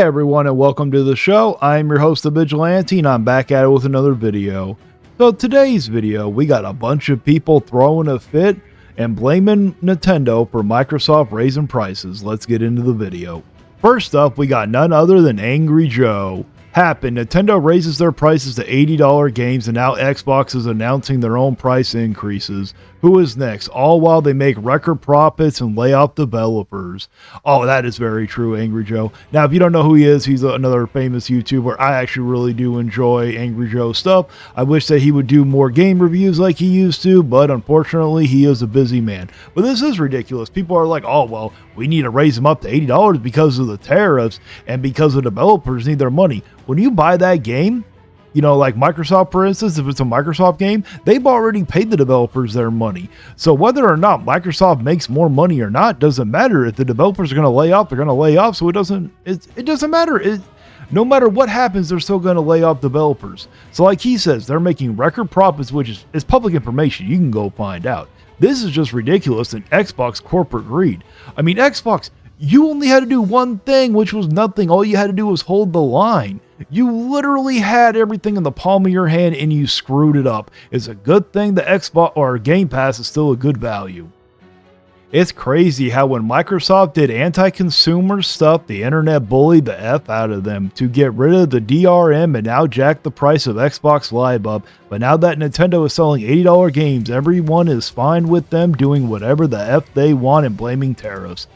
everyone, and welcome to the show. I'm your host, The Vigilante, and I'm back at it with another video. So today's video, we got a bunch of people throwing a fit and blaming Nintendo for Microsoft raising prices. Let's get into the video. First up, we got none other than Angry Joe. Happened, Nintendo raises their prices to $80 games, and now Xbox is announcing their own price increases. Who is next? All while they make record profits and lay off developers. Oh, that is very true, Angry Joe. Now, if you don't know who he is, he's another famous YouTuber. I actually really do enjoy Angry Joe stuff. I wish that he would do more game reviews like he used to, but unfortunately, he is a busy man. But this is ridiculous. People are like, oh, well, we need to raise them up to $80 because of the tariffs and because the developers need their money. When you buy that game, you know, like Microsoft, for instance, if it's a Microsoft game, they've already paid the developers their money. So whether or not Microsoft makes more money or not doesn't matter. If the developers are going to lay off, they're going to lay off. So it doesn't matter. No matter what happens, they're still going to lay off developers. So like he says, they're making record profits, which is public information. You can go find out. This is just ridiculous and Xbox corporate greed. I mean, Xbox, you only had to do one thing, which was nothing. All you had to do was hold the line. You literally had everything in the palm of your hand and you screwed it up. It's a good thing the Xbox or Game Pass is still a good value. It's crazy how when Microsoft did anti-consumer stuff, the internet bullied the F out of them to get rid of the DRM and now jack the price of Xbox Live up. But now that Nintendo is selling $80 games, everyone is fine with them doing whatever the F they want and blaming tariffs.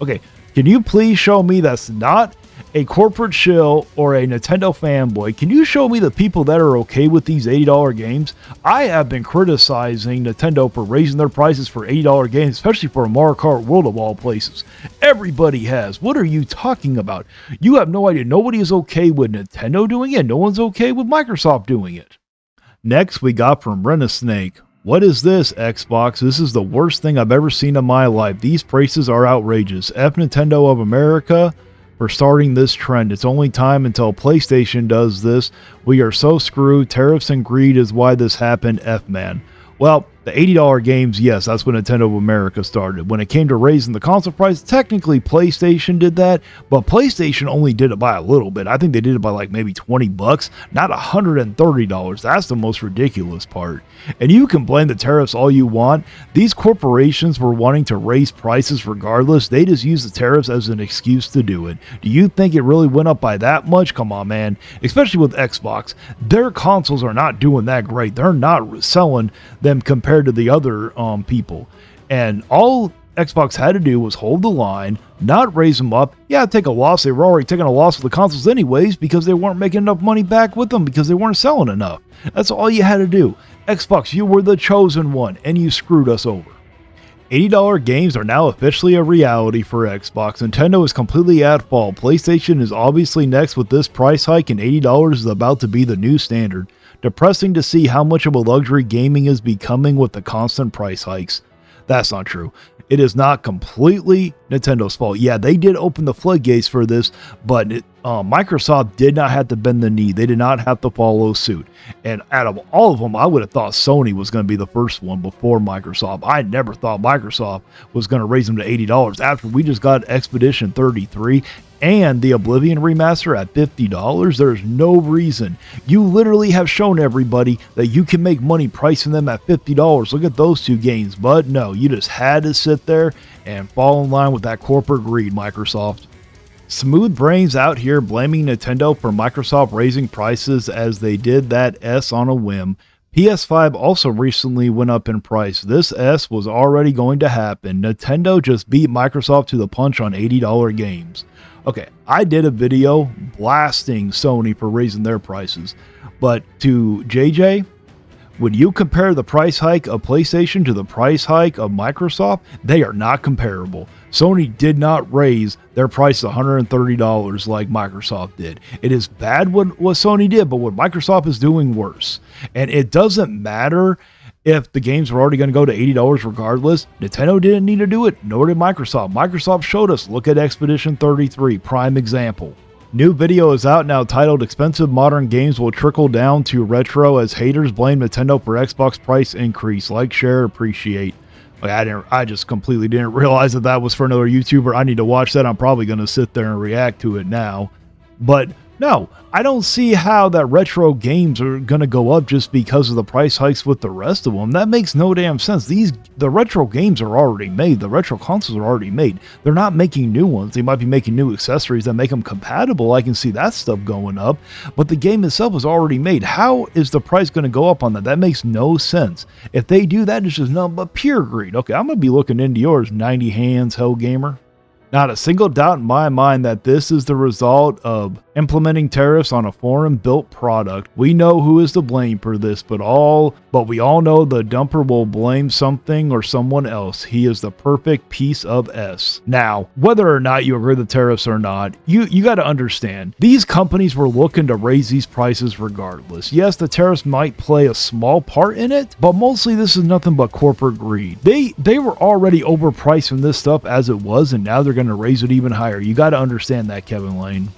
Okay, can you please show me that's not a corporate shill or a Nintendo fanboy? Can you show me the people that are okay with these $80 games? I have been criticizing Nintendo for raising their prices for $80 games, especially for a Mario Kart World of all places. Everybody has. What are you talking about? You have no idea. Nobody is okay with Nintendo doing it. No one's okay with Microsoft doing it. Next, we got from Snake. What is this, Xbox? This is the worst thing I've ever seen in my life. These prices are outrageous. F Nintendo of America for starting this trend. It's only time until PlayStation does this. We are so screwed. Tariffs and greed is why this happened. F-man. Well, the $80 games, yes, that's when Nintendo of America started. When it came to raising the console price, technically PlayStation did that, but PlayStation only did it by a little bit. I think they did it by like maybe $20, not $130. That's the most ridiculous part. And you can blame the tariffs all you want. These corporations were wanting to raise prices regardless. They just used the tariffs as an excuse to do it. Do you think it really went up by that much? Come on, man. Especially with Xbox. Their consoles are not doing that great. They're not selling them compared to the other people, and all Xbox had to do was hold the line, not raise them up. Yeah, take a loss. They were already taking a loss with the consoles anyways because they weren't making enough money back with them because they weren't selling enough. That's all you had to do. Xbox, you were the chosen one and you screwed us over. $80 games are now officially a reality for Xbox. Nintendo is completely at fault. PlayStation is obviously next with this price hike, and $80 is about to be the new standard. Depressing to see how much of a luxury gaming is becoming with the constant price hikes. That's not true. It is not completely Nintendo's fault. Yeah, they did open the floodgates for this, but Microsoft did not have to bend the knee. They did not have to follow suit. And out of all of them, I would have thought Sony was going to be the first one before Microsoft. I never thought Microsoft was going to raise them to $80 after we just got Expedition 33 and the Oblivion remaster at $50. There's no reason. You literally have shown everybody that you can make money pricing them at $50. Look at those two games. But no, you just had to sit there and fall in line with that corporate greed, Microsoft. Smooth brains out here blaming Nintendo for Microsoft raising prices as they did that S on a whim. PS5 also recently went up in price. This S was already going to happen. Nintendo just beat Microsoft to the punch on $80 games. Okay, I did a video blasting Sony for raising their prices, but to JJ, when you compare the price hike of PlayStation to the price hike of Microsoft, they are not comparable. Sony did not raise their price to $130 like Microsoft did. It is bad what Sony did, but what Microsoft is doing worse. And it doesn't matter if the games were already going to go to $80 regardless. Nintendo didn't need to do it, nor did Microsoft. Microsoft showed us. Look at Expedition 33, prime example. New video is out now titled "Expensive Modern Games Will Trickle Down to Retro" as haters blame Nintendo for Xbox price increase. Like, share, appreciate. I just completely didn't realize that was for another YouTuber. I need to watch that. I'm probably going to sit there and react to it now. But no, I don't see how that retro games are going to go up just because of the price hikes with the rest of them. That makes no damn sense. The retro games are already made. The retro consoles are already made. They're not making new ones. They might be making new accessories that make them compatible. I can see that stuff going up, but the game itself is already made. How is the price going to go up on that? That makes no sense. If they do that, it's just nothing but pure greed. Okay, I'm going to be looking into yours, 90 Hands Hell Gamer. Not a single doubt in my mind that this is the result of implementing tariffs on a foreign-built product. We know who is to blame for this, but we all know the dumper will blame something or someone else. He is the perfect piece of S. Now, whether or not you agree with the tariffs or not, you got to understand, these companies were looking to raise these prices regardless. Yes, the tariffs might play a small part in it, but mostly this is nothing but corporate greed. They were already overpriced from this stuff as it was, and now they're going to raise it even higher. You got to understand that, Kevin Lane.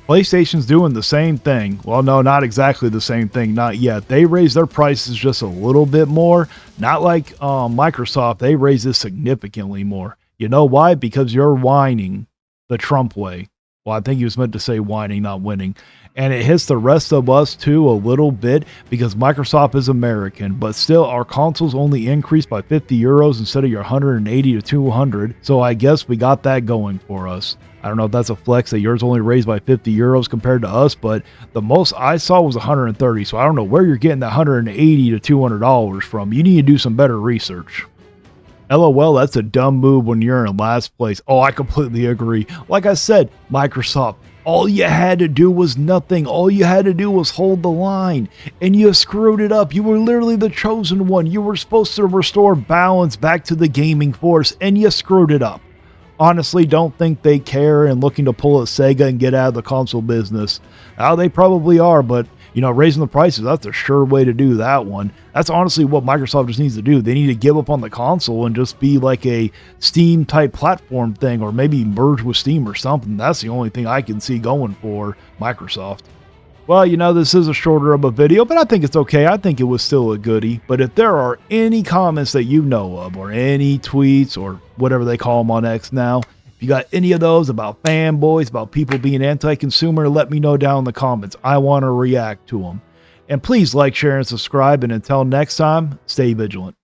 PlayStation's doing the same thing. Well, no, not exactly the same thing. Not yet. They raised their prices just a little bit more. Not like Microsoft. They raised it significantly more. You know why? Because you're whining the Trump way. Well, I think he was meant to say whining, not winning. And it hits the rest of us too a little bit because Microsoft is American, but still our consoles only increased by 50 euros instead of your 180 to 200. So I guess we got that going for us. I don't know if that's a flex that yours only raised by 50 euros compared to us, but the most I saw was 130. So I don't know where you're getting that 180 to $200 from. You need to do some better research. LOL, that's a dumb move when you're in last place. Oh, I completely agree. Like I said, Microsoft, all you had to do was nothing. All you had to do was hold the line, and you screwed it up. You were literally the chosen one. You were supposed to restore balance back to the gaming force, and you screwed it up. Honestly, don't think they care and looking to pull a Sega and get out of the console business. Now, they probably are, but raising the prices, that's a sure way to do that one. That's honestly what Microsoft just needs to do. They need to give up on the console and just be like a Steam type platform thing, or maybe merge with Steam or something. That's the only thing I can see going for Microsoft. Well, this is a shorter of a video, but I think it's okay. I think it was still a goodie. But if there are any comments that you know of, or any tweets, or whatever they call them on X now, if you got any of those about fanboys, about people being anti-consumer, let me know down in the comments. I want to react to them. And please like, share, and subscribe. And until next time, stay vigilant.